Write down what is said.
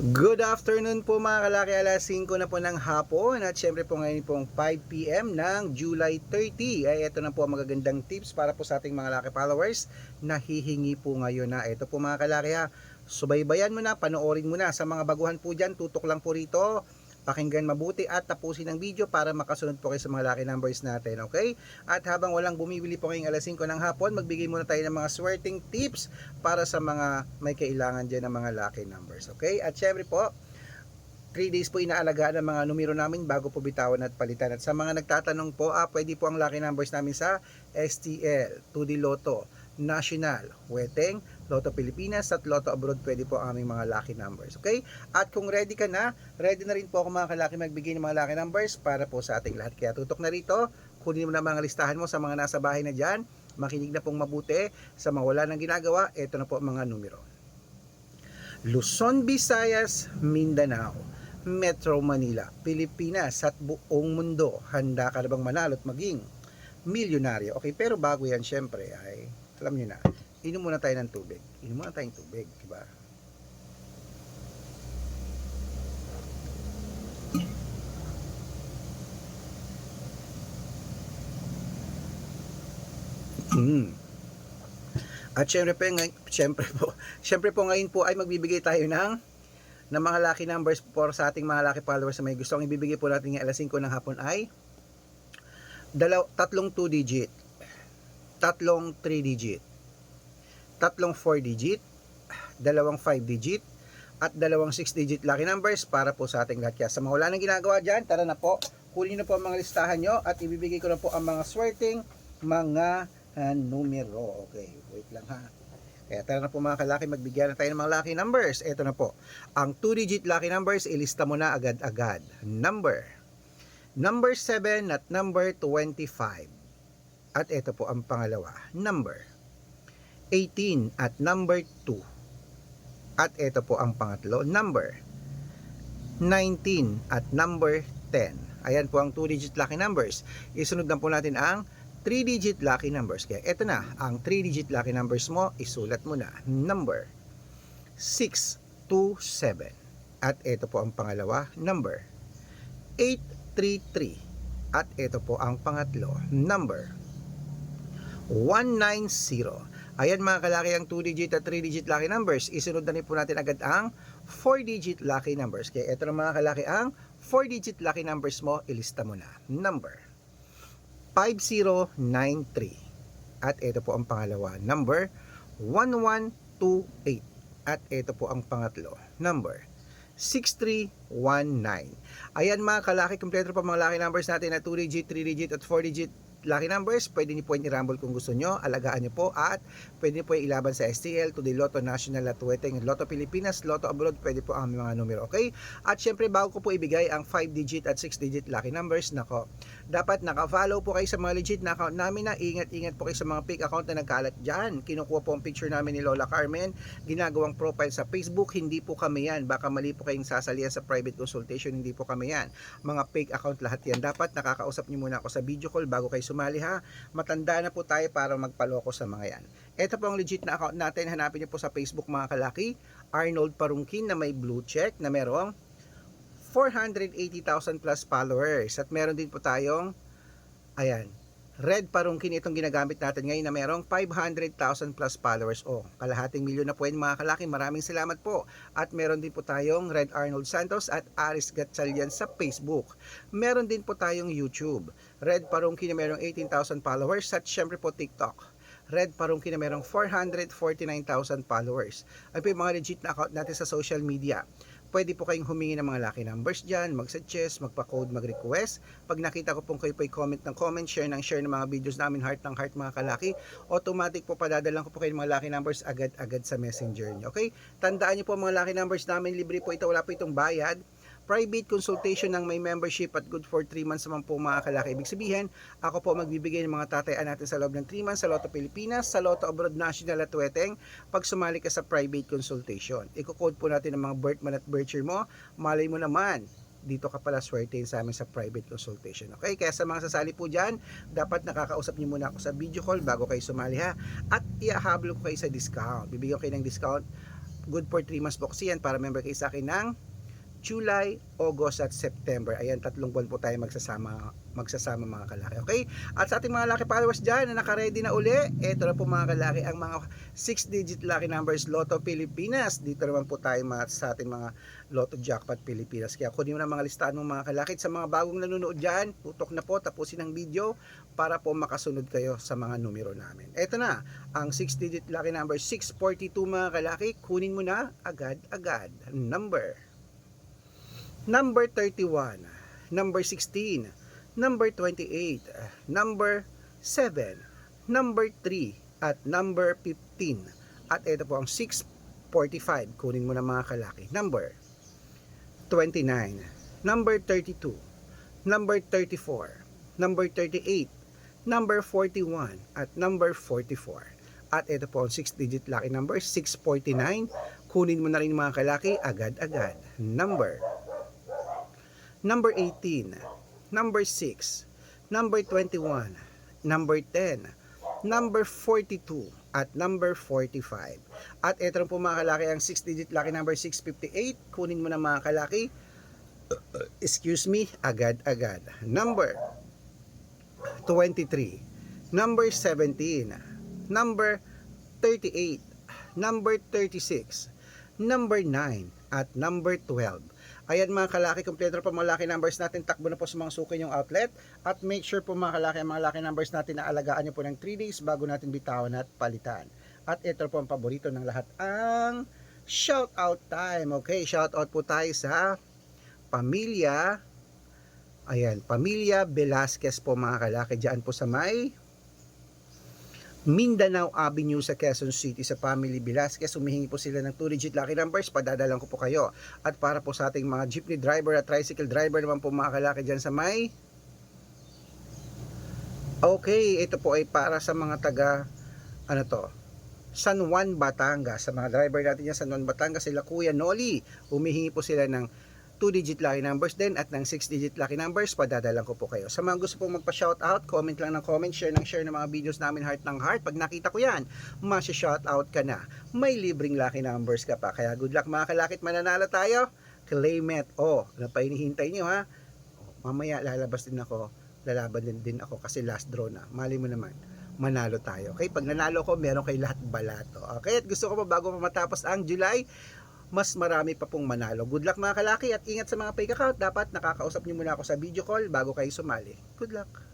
Good afternoon po mga kalaki, alas 5 na po ng hapon at syempre po ngayon pong 5 PM ng July 30 ay ito na po ang magagandang tips para po sa ating mga laki followers na hihingi po ngayon na ito po mga kalaki ha, subaybayan mo na, panoorin mo na. Sa mga baguhan po dyan, tutok lang po rito, pakinggan mabuti at tapusin ang video para makasunod po kayo sa mga lucky numbers natin, okay? At habang walang bumibili po ngayong alas 5 ng hapon, magbigay muna tayo ng mga swerting tips para sa mga may kailangan dyan ng mga lucky numbers, okay? At syempre po, 3 days po inaalagaan ang mga numero namin bago po bitawan at palitan. At sa mga nagtatanong po, pwede po ang lucky numbers namin sa STL, 2D Lotto, National, Weteng, Lotto Pilipinas at Lotto Abroad. Pwede po ang aming mga lucky numbers, okay? At kung ready ka na, ready na rin po ako mga kalaki magbigay ng mga lucky numbers para po sa ating lahat. Kaya tutok na rito, kunin mo na mga listahan mo sa mga nasa bahay na dyan, makinig na pong mabuti. Sa mga wala nang ginagawa, ito na po ang mga numero. Luzon, Visayas, Mindanao, Metro Manila, Pilipinas at buong mundo. Handa ka na bang manalo at maging milyonaryo? Okay, pero bago yan syempre ay, alam nyo na, inom muna tayo ng tubig. Inom muna tayong tubig, diba? At syempre po ngayon po ay magbibigay tayo ng mga lucky numbers for sa ating mga lucky followers na may gusto. Ang ibibigay po natin ng alas 5 ng hapon ay tatlong 2 digit, tatlong 3 digit, tatlong 4 digit, dalawang 5 digit, at dalawang 6 digit lucky numbers para po sa ating lahat. Kaya sa mga wala nang ginagawa dyan, tara na po, kunin na po ang mga listahan nyo at ibibigay ko na po ang mga swerting mga numero. Okay, wait lang ha. Kaya tara na po mga kalaki, magbigyan na tayo ng mga lucky numbers. Ito na po. Ang 2-digit lucky numbers, ilista mo na agad-agad. Number 7 at number 25. At ito po ang pangalawa. Number 18 at number 2. At ito po ang pangatlo. Number 19 at number 10. Ayan po ang 2-digit lucky numbers. Isunod na po natin ang 3-digit lucky numbers. Kaya ito na, ang 3-digit lucky numbers mo, isulat mo na. Number 627. At ito po ang pangalawa, number 833. At ito po ang pangatlo, number 190. Ayan mga kalaki ang 2-digit at 3-digit lucky numbers. Isunod na rin po natin agad ang 4-digit lucky numbers. Kaya ito na mga kalaki ang 4-digit lucky numbers mo, ilista mo na. Number 5093. At ito po ang pangalawa, number 1128. At ito po ang pangatlo, number 6319. Ayan mga kalaki, kompleto pa mga lucky numbers natin na 2-digit, 3-digit at 4-digit lucky numbers. Pwede niyo po yung i-rumble kung gusto nyo, alagaan niyo po, at pwede niyo po yung ilaban sa STL, to the Lotto National at Weteng, Lotto Pilipinas, Lotto Abroad. Pwede po ang mga numero, okay? At syempre bago ko po ibigay ang 5-digit at 6-digit lucky numbers, nako, dapat naka-follow po kayo sa mga legit na account namin, na ingat-ingat po kayo sa mga fake account na nagkalat dyan. Kinukuha po ang picture namin ni Lola Carmen, ginagawang profile sa Facebook. Hindi po kami yan, baka mali po kayong sasalihan sa private consultation. Hindi po kami yan, mga fake account lahat yan. Dapat nakakausap niyo muna ako sa video call bago kayo sumali ha. Matanda na po tayo para magpaloko sa mga yan. Ito po ang legit na account natin. Hanapin niyo po sa Facebook mga kalaki, Arnold Parungkin, na may blue check, na merong 480,000 plus followers. At meron din po tayong, ayan, Red Parungkin, itong ginagamit natin ngayon, na merong 500,000 plus followers. Kalahating milyon na po yan mga kalaki. Maraming salamat po. At meron din po tayong Red Arnold Santos at Aris Gatchalian sa Facebook. Meron din po tayong YouTube, Red Parungkin, na merong 18,000 followers. At syempre po TikTok, Red Parungkin, na merong 449,000 followers. Ay po yung mga legit na account natin sa social media. Pwede po kayong humingi ng mga lucky numbers dyan, mag-suggest, magpa-code, mag-request. Pag nakita ko pong kayo po comment ng comment, share ng mga videos namin, heart ng heart mga kalaki, automatic po padadalang ko po kayo ng mga lucky numbers agad-agad sa messenger nyo. Okay? Tandaan nyo po mga lucky numbers namin, libre po ito, wala po itong bayad. Private consultation ng may membership at good for 3 months naman po mga kalaki. Ibig sabihin, ako po magbibigay ng mga tatayaan natin sa loob ng 3 months sa Lotto Pilipinas, sa Lotto Abroad National at Weteng, pag sumali ka sa private consultation. Iko-code po natin ang mga birth month at birth year mo. Malay mo naman, dito ka pala swertein sa amin sa private consultation. Okay? Kaya sa mga sasali po dyan, dapat nakakausap niyo muna ako sa video call bago kayo sumali ha. At iahablo ko kayo sa discount. Bibigyan kayo ng discount good for 3 months po kasi yan para member kayo sa akin ng July, August at September. Ayan, 3 buwan po tayo magsasama mga kalaki. Okay? At sa ating mga lucky followers dyan na naka-ready na uli, eto na po mga kalaki ang mga 6-digit lucky numbers Lotto Pilipinas. Dito naman po tayo sa ating mga Lotto Jackpot Pilipinas. Kaya kunin mo na mga listahan ng mga kalaki. Sa mga bagong nanonood dyan, tutok na po, tapusin ang video para po makasunod kayo sa mga numero namin. Eto na, ang 6-digit lucky number 642 mga kalaki. Kunin mo na agad-agad. Number 31, number 16, number 28, number 7, number 3, at number 15. At ito po ang 645. Kunin mo na mga kalaki. Number 29, number 32, number 34, number 38, number 41, at number 44. At ito po ang 6-digit lucky number 649. Kunin mo na rin mga kalaki agad-agad. Number 18, number 6, number 21, number 10, number 42, at number 45. At ito rin po mga kalaki ang 6-digit lucky number 658. Kunin mo na mga kalaki, agad-agad. Number 23, number 17, number 38, number 36, number 9, at number 12. Ayan mga kalaki, kompleto po mga lucky numbers natin. Takbo na po sa mga suki yung outlet. At make sure po mga kalaki, ang mga lucky numbers natin na alagaan nyo po ng 3 days bago natin bitawan at palitan. At ito po ang paborito ng lahat, ang shout out time. Okay, shout out po tayo sa pamilya, ayan, pamilya Velasquez po mga kalaki. Diyan po sa may Mindanao Avenue sa Quezon City, sa family Velasquez. Humihingi po sila ng 2-digit lucky numbers. Padadalan ko po kayo. At para po sa ating mga jeepney driver at tricycle driver naman po mga kalaki dyan sa may, okay, ito po ay para sa mga taga San Juan, Batangas. Sa mga driver natin dyan sa San Juan, Batangas, sila Kuya Noli, humihingi po sila ng 2-digit lucky numbers din at ng 6-digit lucky numbers. Padadalan ko po kayo. Sa mga gusto pong magpa-shoutout, comment lang ng comment, share ng mga videos namin, heart ng heart. Pag nakita ko yan, masya-shoutout ka na. May libreng lucky numbers ka pa. Kaya good luck mga kalakit, mananalo tayo. Claim it. Ano pa hinihintay nyo ha? Mamaya lalabas din ako, lalaban din ako kasi last draw na. Mali mo naman, manalo tayo. Okay, pag nanalo ko, meron kay lahat balato. Okay, at gusto ko pa bago matapos ang July, mas marami pa pong manalo. Good luck mga kalaki at ingat sa mga fake account. Dapat nakakausap nyo muna ako sa video call bago kayo sumali. Good luck!